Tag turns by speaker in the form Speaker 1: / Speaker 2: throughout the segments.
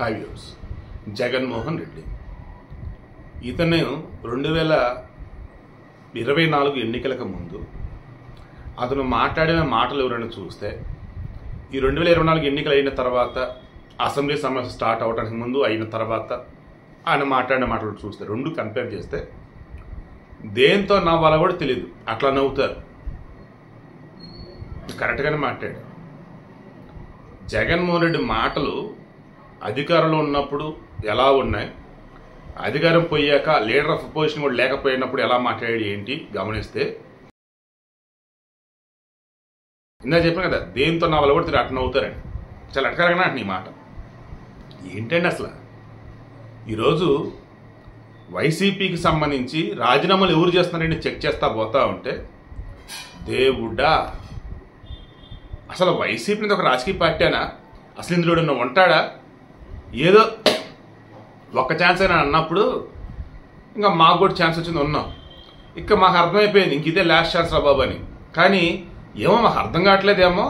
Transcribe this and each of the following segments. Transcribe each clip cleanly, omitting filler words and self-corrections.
Speaker 1: 5 years Jaganmohan Reddy ఇతను 2024 ఎన్నికలకు ముందు అతను మాట్లాడిన మాటలు ఎవరైనా చూస్తే ఈ 2024 ఎన్నికలు అయిన తర్వాత అసెంబ్లీ సమావేశం స్టార్ట్ అవడానికి ముందు అయిన తర్వాత ఆయన మాట్లాడిన మాటలు చూస్తే రెండు కంపేర్ చేస్తే దేంతో నవ్వాలో కూడా తెలియదు, అట్లా నవ్వుతారు. కరెక్ట్గానే మాట్లాడారు. జగన్మోహన్ రెడ్డి మాటలు అధికారంలో ఉన్నప్పుడు ఎలా ఉన్నాయి, అధికారం పోయాక లీడర్ ఆఫ్ అపోజిషన్ కూడా లేకపోయినప్పుడు ఎలా మాట్లాడి ఏంటి గమనిస్తే ఇందా చెప్పాను కదా, దేంతో నా వల్ల కూడా తిరిగి అట్లా నవ్వుతారండి. చాలా అటకరగా అంట నీ మాట ఏంటండి. అసలు ఈరోజు వైసీపీకి సంబంధించి రాజీనామాలు ఎవరు చేస్తున్నారండి చెక్ చేస్తా పోతా ఉంటే దేవుడా, అసలు వైసీపీ అనేది ఒక రాజకీయ పార్టీ అయినా అసలు ఇందులో ఉంటాడా? ఏదో ఒక్క ఛాన్స్ అయినా అన్నప్పుడు ఇంకా మాకు కూడా ఛాన్స్ వచ్చింది ఉన్నాం, ఇంకా మాకు అర్థమైపోయింది ఇంక ఇదే లాస్ట్ ఛాన్స్ రా బాబు అని. కానీ ఏమో మాకు అర్థం కావట్లేదేమో,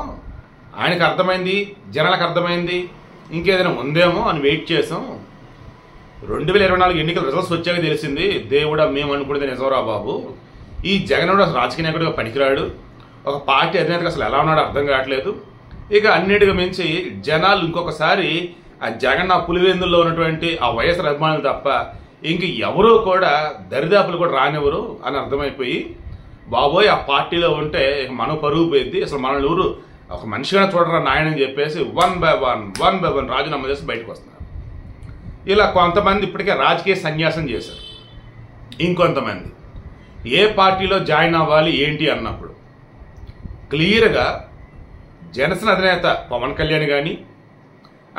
Speaker 1: ఆయనకు అర్థమైంది, జనాలకు అర్థమైంది, ఇంకేదైనా ఉందేమో అని వెయిట్ చేసాం. 2024 ఎన్నికల రిజల్ట్స్ వచ్చాక తెలిసింది దేవుడా మేము అనుకునేది నిజంరా బాబు, ఈ జగన్ రాజకీయ నాయకుడిగా పనికిరాడు, ఒక పార్టీ అధినేతగా అసలు ఎలా ఉన్నాడో అర్థం కావట్లేదు. ఇక అన్నిటిగా మించి జనాలు ఇంకొకసారి ఆ జగన్ ఆ పులివెందుల్లో ఉన్నటువంటి ఆ వైఎస్ఆర్ అభిమానులు తప్ప ఇంక ఎవరూ కూడా దరిదాపులు కూడా రానివ్వరు అని అర్థమైపోయి బాబోయ్ ఆ పార్టీలో ఉంటే మనం పరుగు పోయింది, అసలు మనల్ని ఎవరు ఒక మనిషిగా చూడరా నాయనని చెప్పేసి వన్ బై వన్ రాజీనామా చేసి బయటకు వస్తున్నారు. ఇలా కొంతమంది ఇప్పటికే రాజకీయ సన్యాసం చేశారు. ఇంకొంతమంది ఏ పార్టీలో జాయిన్ అవ్వాలి ఏంటి అన్నప్పుడు క్లియర్గా జనసేన అధినేత పవన్ కళ్యాణ్ కానీ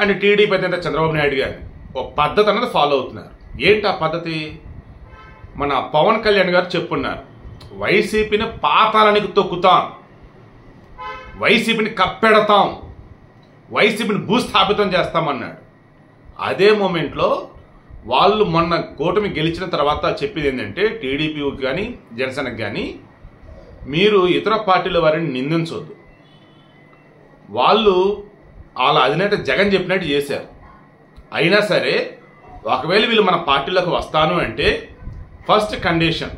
Speaker 1: అండ్ టీడీపీ అధినేత చంద్రబాబు నాయుడు కానీ ఒక పద్ధతి అన్నది ఫాలో అవుతున్నారు. ఏంటి ఆ పద్ధతి? మన పవన్ కళ్యాణ్ గారు చెప్పున్నారు, వైసీపీని పాతాళానికి తొక్కుతాం, వైసీపీని కప్పెడతాం, వైసీపీని భూస్థాపితం చేస్తామన్నాడు. అదే మూమెంట్లో వాళ్ళు మొన్న కూటమి గెలిచిన తర్వాత చెప్పేది ఏంటంటే టీడీపీకి కానీ జనసేనకి కానీ మీరు ఇతర పార్టీల వారిని నిందించవద్దు, వాళ్ళు వాళ్ళ అధినేత జగన్ చెప్పినట్టు చేశారు, అయినా సరే ఒకవేళ వీళ్ళు మన పార్టీలోకి వస్తాను అంటే ఫస్ట్ కండిషన్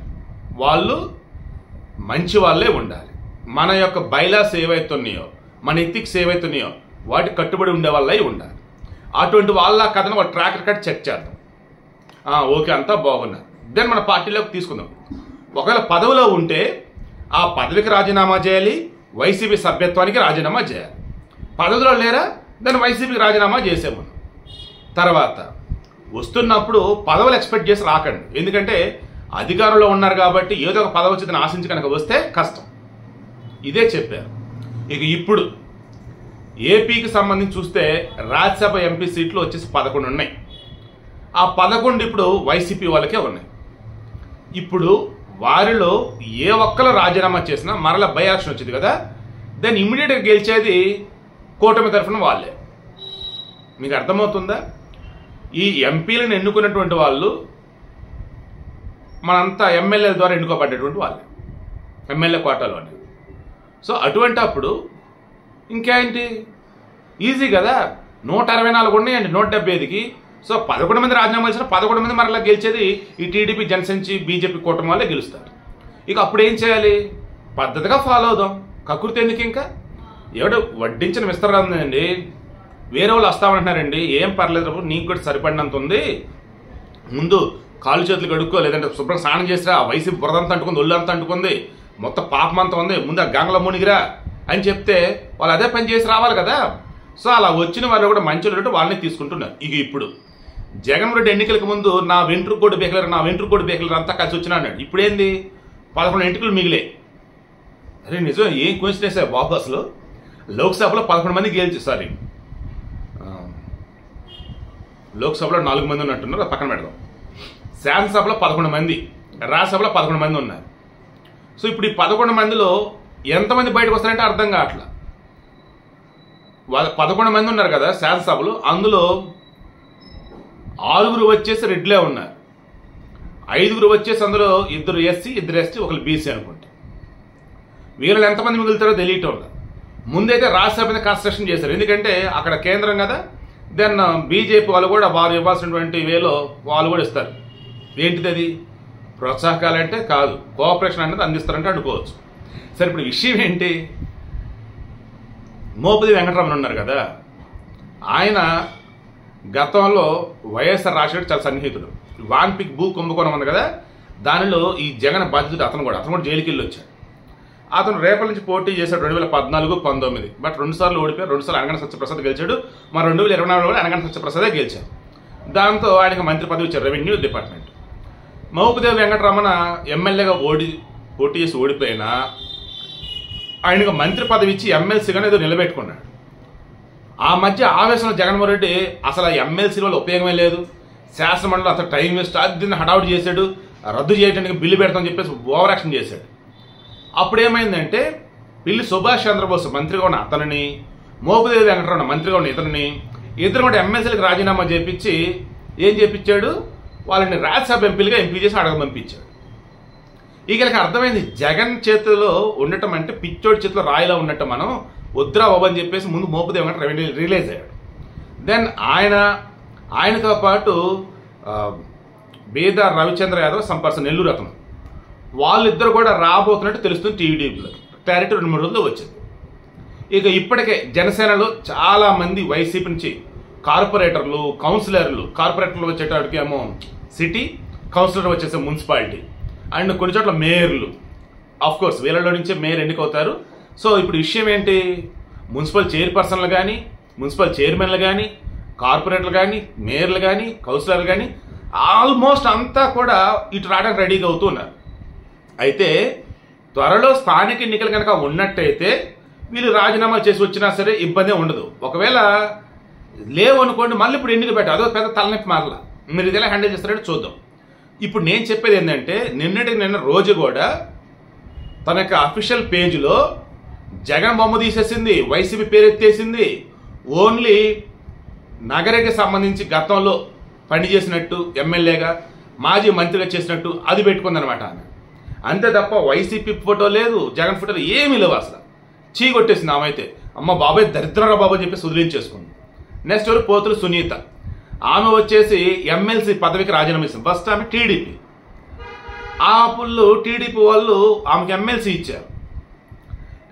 Speaker 1: వాళ్ళు మంచి వాళ్ళే ఉండాలి, మన యొక్క బైలాస్ ఏవైతున్నాయో మన ఎథిక్స్ ఏవైతున్నాయో వాటి కట్టుబడి ఉండే వాళ్ళే ఉండాలి. అటువంటి వాళ్ళ కథను ఒక ట్రాక్ రికార్డ్ చెక్ చేద్దాం, ఓకే అంతా బాగున్నారు, దెన్ మన పార్టీలోకి తీసుకుందాం. ఒకవేళ పదవిలో ఉంటే ఆ పదవికి రాజీనామా చేయాలి, వైసీపీ సభ్యత్వానికి రాజీనామా చేయాలి. పదవిలో లేరా దాన్ని వైసీపీకి రాజీనామా చేసాము. తర్వాత వస్తున్నప్పుడు పదవులు ఎక్స్పెక్ట్ చేసి రాకండి, ఎందుకంటే అధికారంలో ఉన్నారు కాబట్టి ఏదో ఒక పదవి వచ్చి ఆశించి కనుక వస్తే కష్టం. ఇదే చెప్పారు. ఇక ఇప్పుడు ఏపీకి సంబంధించి చూస్తే రాజ్యసభ ఎంపీ సీట్లు వచ్చేసి 11 ఉన్నాయి. ఆ 11 ఇప్పుడు వైసీపీ వాళ్ళకే ఉన్నాయి. ఇప్పుడు వారిలో ఏ ఒక్కరు రాజీనామా చేసినా మరలా బై ఎలక్షన్ వచ్చింది కదా, దాన్ని ఇమ్మీడియట్గా గెలిచేది కూటమి తరఫున వాళ్ళే. మీకు అర్థమవుతుందా? ఈ ఎంపీలను ఎన్నుకున్నటువంటి వాళ్ళు మనంతా ఎమ్మెల్యేల ద్వారా ఎన్నుకోబడ్డటువంటి వాళ్ళే, ఎమ్మెల్యే కోటాలోనే. సో అటువంటి అప్పుడు ఇంకేంటి ఈజీ కదా, 164 ఉన్నాయండి 175కి. సో 11 మంది రాజీనామా చేసిన 11 మంది మరలా గెలిచేది ఈ టీడీపీ జనసేన బీజేపీ కూటమి వాళ్ళే గెలుస్తారు. ఇక అప్పుడు ఏం చేయాలి? పద్ధతిగా ఫాలో అవుదాం, కకృతి ఎందుకు? ఇంకా ఎవడు వడ్డించిన విస్తరండి, వేరే వాళ్ళు వస్తామంటున్నారండి, ఏం పర్లేదు నీకు కూడా సరిపడినంత ఉంది, ముందు కాలు చేతులు కడుక్కో, లేదంటే శుభ్రంగా స్నానం చేసిరా, వయసు బురదంతా అంటుకుంది, ఒళ్ళంతా అంటుకుంది, మొత్తం పాపమంతా ఉంది, ముందు ఆ గంగలో మునిగిరా అని చెప్తే వాళ్ళు అదే పని చేసి రావాలి కదా. సో అలా వచ్చిన వాళ్ళు కూడా మంచి వాళ్ళని తీసుకుంటున్నారు. ఇక ఇప్పుడు జగన్ రెడ్డి ఎన్నికలకు ముందు నా వెంట్రుకోడి బేకలర్ అంతా కలిసి వచ్చినా అన్నాడు. ఇప్పుడు ఏంది 11 ఎంట్రుకలు మిగిలే. అరే నిజం, ఏం కోయిన్సిడెన్స్ బాబు. అసలు లోక్సభలో 11 మంది సారీ లోక్సభలో 4 మంది ఉన్నట్టున్నారు, పక్కన పెడదాం. శాసనసభలో 11 మంది, రాజ్యసభలో 11 మంది ఉన్నారు. సో ఇప్పుడు ఈ 11 మందిలో ఎంతమంది బయటకు వస్తారంటే అర్థం కావట్లా. 11 మంది ఉన్నారు కదా శాసనసభలో, అందులో 6 వచ్చేసి రెడ్లే ఉన్నారు, 5 వచ్చేసి అందులో 2 ఎస్సీ 2 ఎస్టీ 1 బీసీ అనుకుంటే. వీళ్ళు ఎంతమంది మిగులుతారో తెలియటం. ముందైతే రాజ్యసభ మీద కన్స్ట్రక్షన్ చేశారు, ఎందుకంటే అక్కడ కేంద్రం కదా, దెన్ బీజేపీ వాళ్ళు కూడా వారు ఇవ్వాల్సినటువంటి వేలో వాళ్ళు కూడా ఇస్తారు. ఏంటిది అది? ప్రోత్సాహకాలంటే కాదు, కోఆపరేషన్ అనేది అందిస్తారంటే అనుకోవచ్చు. సరే, ఇప్పుడు విషయం ఏంటి? మోపిదేవి వెంకటరమణ ఉన్నారు కదా, ఆయన గతంలో వైఎస్ఆర్ రాజశేఖర్ చాలా సన్నిహితుడు. వాన్పిక్ భూ కుంభకోణం ఉంది కదా, దానిలో ఈ జగన్ బాధితుడు అతను కూడా జైలుకి వెళ్ళి వచ్చాడు. అతను రేపటి నుంచి పోటీ చేశాడు 2014, 19, బట్ 2 సార్లు ఓడిపోయారు. 2 సార్లు అనగానే సత్యప్రసాద్ గెలిచాడు. మరి 2024 కూడా అనగానే సత్యప్రసాదే గెలిచాడు. దాంతో ఆయనకు మంత్రి పదవి ఇచ్చారు, రెవెన్యూ డిపార్ట్మెంట్. మోపిదేవి వెంకటరమణ ఎమ్మెల్యేగా పోటీ చేసి ఓడిపోయినా ఆయనకు మంత్రి పదవి ఇచ్చి ఎమ్మెల్సీగానే ఏదో నిలబెట్టుకున్నాడు. ఆ మధ్య ఆవేశంలో జగన్మోహన్ రెడ్డి అసలు ఆ ఎమ్మెల్సీ వల్ల ఉపయోగమే లేదు, శాసనమండలిలో అసలు టైం వేస్ట్, దీన్ని హడావుడి చేశాడు, రద్దు చేయడానికి బిల్లు పెడతామని చెప్పేసి ఓవర్ యాక్షన్ చేశాడు. అప్పుడు ఏమైందంటే పిల్లి సుభాష్ చంద్రబోస్ మంత్రిగా ఉన్న అతనిని, మోపిదేవి వెంకటరమణ మంత్రిగా ఉన్న ఇతనిని, ఇద్దరు కూడా ఎమ్మెల్సీలకు రాజీనామా చేపించి ఏం చేపించాడు, వాళ్ళని రాజ్యసభ ఎంపీలుగా ఎంపీ చేసి అడగ పంపించాడు. వీళ్ళకి అర్థమైంది జగన్ చేతిలో ఉండటం అంటే పిచ్చోడి చేతిలో రాయిలో ఉన్నట్టు, మనం వద్దురా బాబు అని చెప్పేసి ముందు మోపిదేవి వెంకట రిలీజ్ అయ్యాడు. దెన్ ఆయనతో పాటు బీదర్ రవిచంద్ర యాదవ్ సంపర్సన్ నెల్లూరు అతను, వాళ్ళిద్దరు కూడా రాబోతున్నట్టు తెలుస్తుంది. టీడీపీలో క్లారిటీ 2-3 రోజుల్లో వచ్చింది. ఇక ఇప్పటికే జనసేనలో చాలా మంది వైసీపీ నుంచి కార్పొరేటర్లు, కౌన్సిలర్లు, కార్పొరేటర్లు వచ్చేటప్పటికి ఏమో సిటీ, కౌన్సిలర్ వచ్చేసే మున్సిపాలిటీ, అండ్ కొన్ని చోట్ల మేయర్లు. ఆఫ్ కోర్స్ వీళ్ళలో నుంచే మేయర్ ఎన్నికవుతారు. సో ఇప్పుడు విషయం ఏంటి, మున్సిపల్ చైర్పర్సన్లు కానీ, మున్సిపల్ చైర్మన్లు కానీ, కార్పొరేటర్లు కానీ, మేయర్లు కానీ, కౌన్సిలర్లు కానీ ఆల్మోస్ట్ అంతా కూడా ఇటు రావడానికి రెడీగా అవుతూ ఉన్నారు. అయితే త్వరలో స్థానిక ఎన్నికలు కనుక ఉన్నట్టయితే వీళ్ళు రాజీనామా చేసి వచ్చినా సరే ఇబ్బంది ఉండదు. ఒకవేళ లేవు అనుకోండి, మళ్ళీ ఇప్పుడు ఎన్నిక పెట్టాలి, అదో పెద్ద తలనొప్పి మారలా. మీరు ఇది ఎలా హ్యాండిల్ చేస్తారంటే చూద్దాం. ఇప్పుడు నేను చెప్పేది ఏంటంటే నిన్న రోజు కూడా తన యొక్క అఫీషియల్ పేజ్లో జగన్ బొమ్మ తీసేసింది, వైసీపీ పేరు ఎత్తేసింది. ఓన్లీ నగరకి సంబంధించి గతంలో పనిచేసినట్టు, ఎమ్మెల్యేగా మాజీ మంత్రిగా చేసినట్టు అది పెట్టుకుందనమాట ఆమె. అంతే తప్ప వైసీపీ ఫోటో లేదు, జగన్ ఫోటోలు ఏమీ లేవు. అసలు చీ కొట్టేసింది ఆమె. అయితే అమ్మ బాబాయ్ దరిద్రరా బాబు అని చెప్పి వదిలించేసుకుంది. నెక్స్ట్ ఎవరు, పోతులు సునీత. ఆమె వచ్చేసి ఎమ్మెల్సీ పదవికి రాజీనామా ఇస్తుంది. ఫస్ట్ ఆమె టీడీపీ, ఆ పుల్లు టీడీపీ వాళ్ళు ఆమెకి ఎమ్మెల్సీ ఇచ్చారు.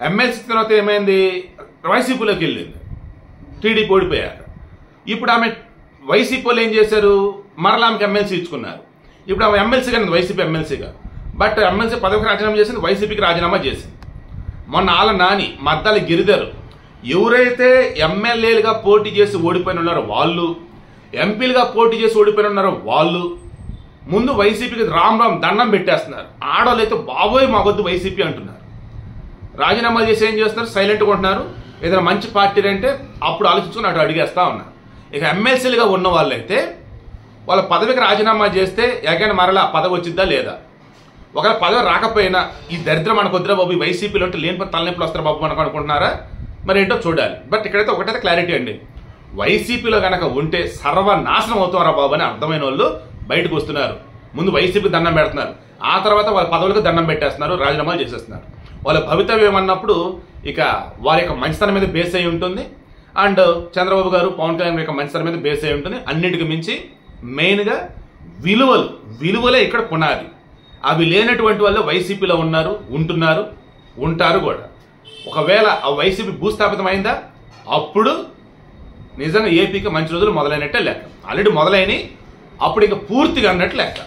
Speaker 1: ఎమ్మెల్సీ తర్వాత ఏమైంది, వైసీపీలోకి వెళ్ళింది, టీడీపీ ఓడిపోయాక. ఇప్పుడు ఆమె వైసీపీ వాళ్ళు ఏం చేశారు, మరలా ఆమెకి ఎమ్మెల్సీ ఇచ్చుకున్నారు. ఇప్పుడు ఆమె ఎమ్మెల్సీగా వైసీపీ ఎమ్మెల్సీగా, బట్ ఎమ్మెల్సీ పదవికి రాజీనామా చేసింది, వైసీపీకి రాజీనామా చేసింది. మొన్న ఆళ్ళ నాని, మద్దాల గిరిధర్, ఎవరైతే ఎమ్మెల్యేలుగా పోటీ చేసి ఓడిపోయిన ఉన్నారో వాళ్ళు, ఎంపీలుగా పోటీ చేసి ఓడిపోయిన ఉన్నారో వాళ్ళు ముందు వైసీపీకి రామ్ దండం పెట్టేస్తున్నారు. ఆడవాళ్ళు అయితే బాబోయ్ మాకొద్దు వైసీపీ అంటున్నారు. రాజీనామా చేసి ఏం చేస్తున్నారు, సైలెంట్గా ఉంటున్నారు. ఏదైనా మంచి పార్టీ అంటే అప్పుడు ఆలోచించుకుని అటు అడిగేస్తా ఉన్నారు. ఇక ఎమ్మెల్సీలుగా ఉన్న వాళ్ళైతే వాళ్ళ పదవికి రాజీనామా చేస్తే ఎగైనా మరలా పదవి వచ్చిద్దా లేదా, ఒకవేళ పదవి రాకపోయినా ఈ దరిద్రం మనకు వద్దురా బాబు, ఈ వైసీపీలో ఉంటే లేని తలనొప్పులు వస్తారు బాబు మనకు అనుకుంటున్నారా, మరి ఏంటో చూడాలి. బట్ ఇక్కడైతే ఒకటైతే క్లారిటీ అండి, వైసీపీలో కనుక ఉంటే సర్వనాశనం అవుతారా బాబు అని అర్థమైన వాళ్ళు బయటకు వస్తున్నారు. ముందు వైసీపీ దండం పెడుతున్నారు, ఆ తర్వాత వాళ్ళ పదవులకు దండం పెట్టేస్తున్నారు, రాజీనామాలు చేసేస్తున్నారు. వాళ్ళ భవితవ్యం అన్నప్పుడు ఇక వారి యొక్క మంచితనం మీద బేస్ అయి ఉంటుంది. అండ్ చంద్రబాబు గారు, పవన్ కళ్యాణ్ యొక్క మంచితనం మీద బేస్ అయి ఉంటుంది. అన్నిటికి మించి మెయిన్గా విలువలే ఇక్కడ పునాది. అవి లేనటువంటి వాళ్ళు వైసీపీలో ఉన్నారు, ఉంటున్నారు, ఉంటారు కూడా. ఒకవేళ ఆ వైసీపీ భూస్థాపితమైందా అప్పుడు నిజంగా ఏపీకి మంచి రోజులు మొదలైనట్టే లెక్క. ఆల్రెడీ మొదలైనవి, అప్పుడు ఇక పూర్తిగా అన్నట్టు లెక్క.